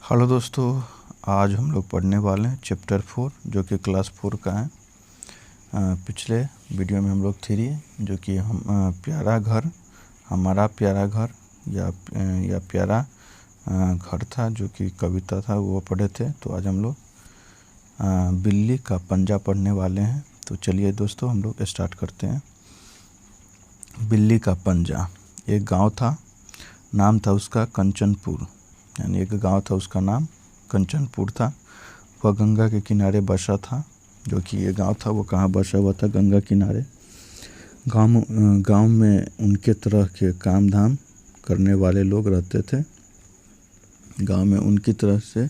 Hello दोस्तों, आज हम लोग पढ़ने वाले हैं चैप्टर 4 जो कि क्लास 4 का है। पिछले वीडियो में हम लोग 3 जो कि हम प्यारा घर, हमारा प्यारा घर या प्यारा घर था जो कि कविता था वो पढ़े थे। तो आज हम लोग बिल्ली का पंजा पढ़ने वाले हैं। तो चलिए दोस्तों हम लोग स्टार्ट करते हैं। बिल्ली का पंजा। एक गांव था, नाम था उसका कंचनपुर, यानी एक गांव था उसका नाम कंचनपुर था। वह गंगा के किनारे बसा था। जो कि ये गांव था वो कहाँ बसा हुआ था? गंगा किनारे। गांव में उनके तरह के काम धाम करने वाले लोग रहते थे। गांव में उनकी तरह से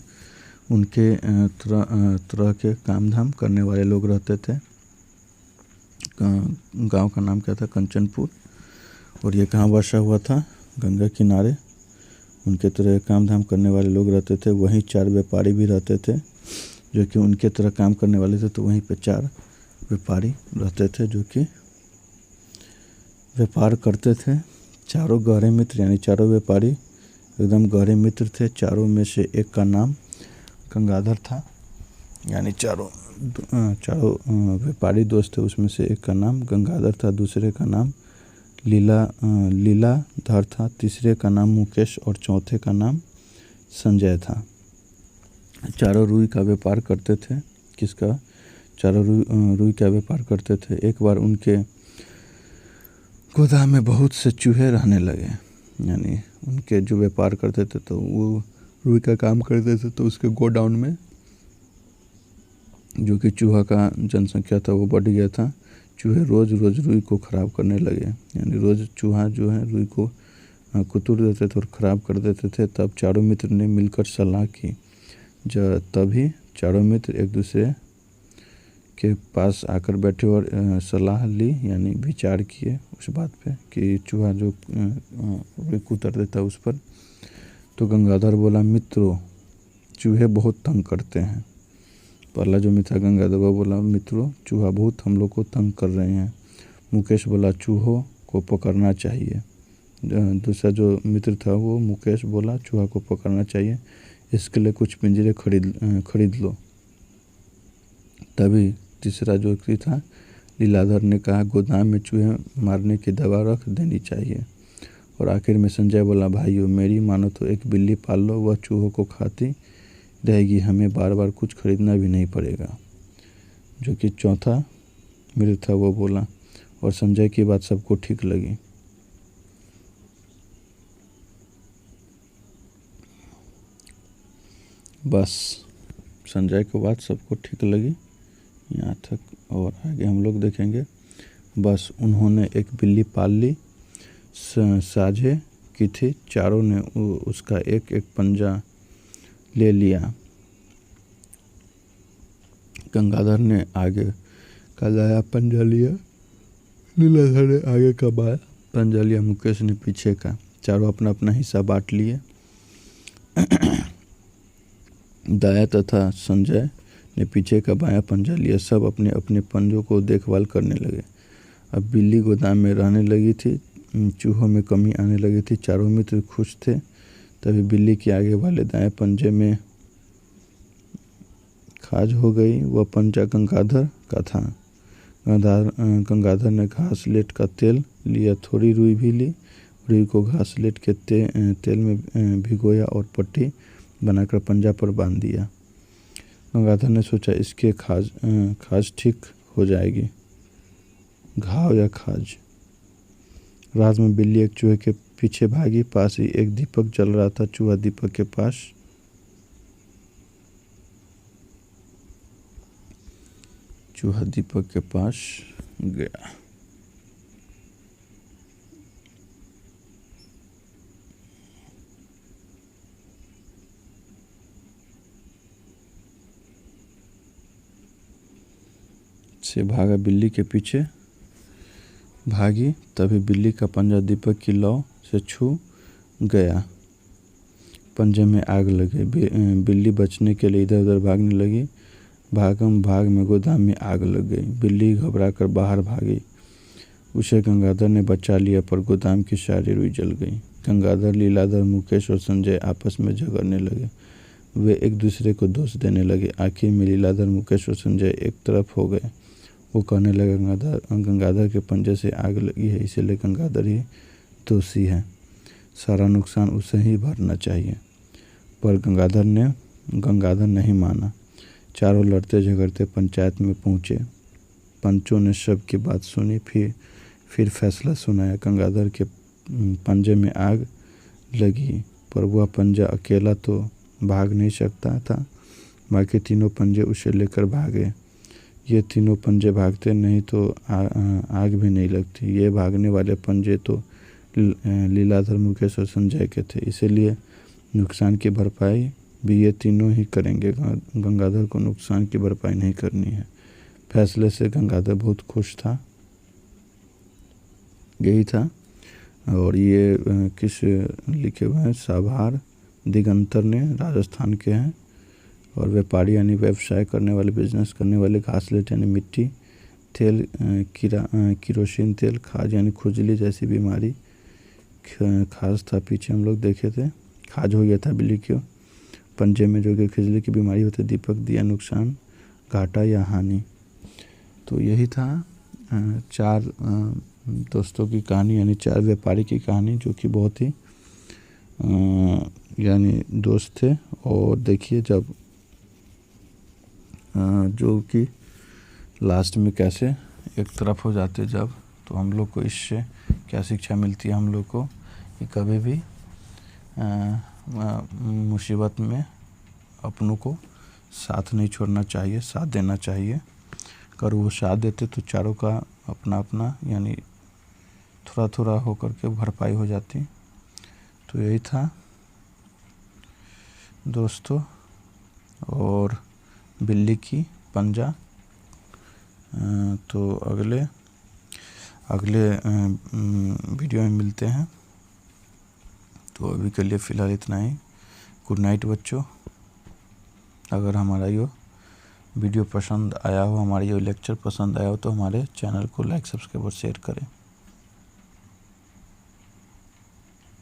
उनके तरह के काम धाम करने वाले लोग रहते थे। गांव का नाम क्या था? कंचनपुर। और ये कहाँ बसा हुआ था? गंगा किनारे। उनके तरह काम धाम करने वाले लोग रहते थे। वहीं 4 व्यापारी भी रहते थे जो कि उनके तरह काम करने वाले थे। तो वहीं पे 4 व्यापारी रहते थे जो कि व्यापार करते थे। चारों गहरे मित्र, यानी चारों व्यापारी एकदम गहरे मित्र थे। चारों में से एक का नाम गंगाधर था, यानी चारों व्यापारी दोस्त थे, उसमें से एक का नाम गंगाधर था, दूसरे का नाम लीलाधर था, तीसरे का नाम मुकेश और चौथे का नाम संजय था। चारों रुई का व्यापार करते थे। किसका? चारों रुई का व्यापार करते थे। एक बार उनके गोदाम में बहुत से चूहे रहने लगे, यानी उनके जो व्यापार करते थे तो वो रुई का काम करते थे। तो उसके गोडाउन में जो कि चूहा का जनसंख्या था वो बढ़ गया था। चूहे रोज़ रुई को ख़राब करने लगे, यानी रोज़ चूहा जो है रुई को कुतुर देते थे और ख़राब कर देते थे। तब चारों मित्र ने मिलकर सलाह की। तभी चारों मित्र एक दूसरे के पास आकर बैठे और सलाह ली, यानी विचार किए उस बात पे कि चूहा जो रुई कुतर देता है उस पर। तो गंगाधर बोला, मित्रों चूहे बहुत तंग करते हैं। पहला जो मित्र गंगाधर वो बोला, मित्रों चूहा बहुत हम लोग को तंग कर रहे हैं। मुकेश बोला, चूहों को पकड़ना चाहिए। दूसरा जो मित्र था वो मुकेश बोला, चूहा को पकड़ना चाहिए, इसके लिए कुछ पिंजरे खरीद लो। तभी तीसरा जो व्यक्ति था लीलाधर ने कहा, गोदाम में चूहे मारने की दवा रख देनी चाहिए। और आखिर में संजय बोला, भाइयों मेरी मानो तो एक बिल्ली पाल लो, वह चूहों को खाती रहेगी, हमें बार बार कुछ खरीदना भी नहीं पड़ेगा। जो कि चौथा मित्र था वो बोला। और संजय की बात सबको ठीक लगी। बस संजय की बात सबको ठीक लगी यहाँ तक, और आगे हम लोग देखेंगे। बस उन्होंने एक बिल्ली पाल ली, साझे की थी। चारों ने उसका एक एक पंजा ले लिया। गंगाधर ने आगे का दाया पंजा लिया, लीलाधर ने आगे का बाया पंजा लिया, मुकेश ने पीछे का। चारों अपना अपना हिस्सा बांट लिए। दाया तथा संजय ने पीछे का बाया पंजा लिया। सब अपने अपने पंजों को देखभाल करने लगे। अब बिल्ली गोदाम में रहने लगी थी, चूहों में कमी आने लगी थी। चारों मित्र खुश थे। तभी बिल्ली के आगे वाले दाएं पंजे में खाज हो गई। वह पंजा गंगाधर का था। गंगाधर ने घासलेट का तेल लिया, थोड़ी रुई भी ली। रुई को घासलेट के तेल में भिगोया और पट्टी बनाकर पंजा पर बांध दिया। गंगाधर ने सोचा इसके खाज ठीक हो जाएगी। घाव या खाज। रात में बिल्ली एक चूहे के पीछे भागी। पास ही एक दीपक जल रहा था। चूहा दीपक के पास गया। से भागा, बिल्ली के पीछे भागी। तभी बिल्ली का पंजा दीपक की लौ से छू गया। पंजे में आग लगे। बिल्ली बचने के लिए इधर उधर भागने लगी। भाग में गोदाम में आग लग गई। बिल्ली घबराकर बाहर भागी। उसे गंगाधर ने बचा लिया, पर गोदाम की सारी रुई जल गई। गंगाधर, लीलाधर, मुकेश और संजय आपस में झगड़ने लगे। वे एक दूसरे को दोष देने लगे। आखिर में लीलाधर, मुकेश और संजय एक तरफ हो गए। वो कहने लगे गंगाधर के पंजे से आग लगी है, इसीलिए गंगाधर ही दोषी है, सारा नुकसान उसे ही भरना चाहिए। पर गंगाधर नहीं माना। चारों लड़ते झगड़ते पंचायत में पहुँचे। पंचों ने सबकी बात सुनी, फिर फैसला सुनाया। गंगाधर के पंजे में आग लगी, पर वह पंजा अकेला तो भाग नहीं सकता था। बाकी तीनों पंजे उसे लेकर भागे। ये तीनों पंजे भागते नहीं तो आग भी नहीं लगती। ये भागने वाले पंजे तो लीलाधर, मुकेश और संजय के थे, इसीलिए नुकसान की भरपाई भी ये तीनों ही करेंगे। गंगाधर को नुकसान की भरपाई नहीं करनी है। फैसले से गंगाधर बहुत खुश था, यही था। और ये किस लिखे हुए हैं? साभार दिगंतर ने, राजस्थान के हैं। और व्यापारी यानी व्यवसाय करने वाले, बिजनेस करने वाले। घासलेट यानी मिट्टी, तेल किरोसिन तेल, खाज यानी खुजली जैसी बीमारी। खाज था, पीछे हम लोग देखे थे, खाज हो गया था बिल्ली को पंजे में, जो कि खुजली की बीमारी होती है। दीपक दिया, नुकसान, घाटा या हानि। तो यही था 4 दोस्तों की कहानी, यानी 4 व्यापारी की कहानी, जो कि बहुत ही यानी दोस्त थे। और देखिए जब जो कि लास्ट में कैसे एक तरफ हो जाते जब, तो हम लोग को इससे क्या शिक्षा मिलती है हम लोग को, कि कभी भी मुसीबत में अपनों को साथ नहीं छोड़ना चाहिए, साथ देना चाहिए। अगर वो साथ देते तो चारों का अपना अपना यानी थोड़ा थोड़ा होकर के भरपाई हो जाती। तो यही था दोस्तों, और बिल्ली की पंजा। तो अगले वीडियो में मिलते हैं। तो अभी के लिए फ़िलहाल इतना ही। गुड नाइट बच्चों। अगर हमारा ये वीडियो पसंद आया हो, हमारा ये लेक्चर पसंद आया हो, तो हमारे चैनल को लाइक, सब्सक्राइब और शेयर करें।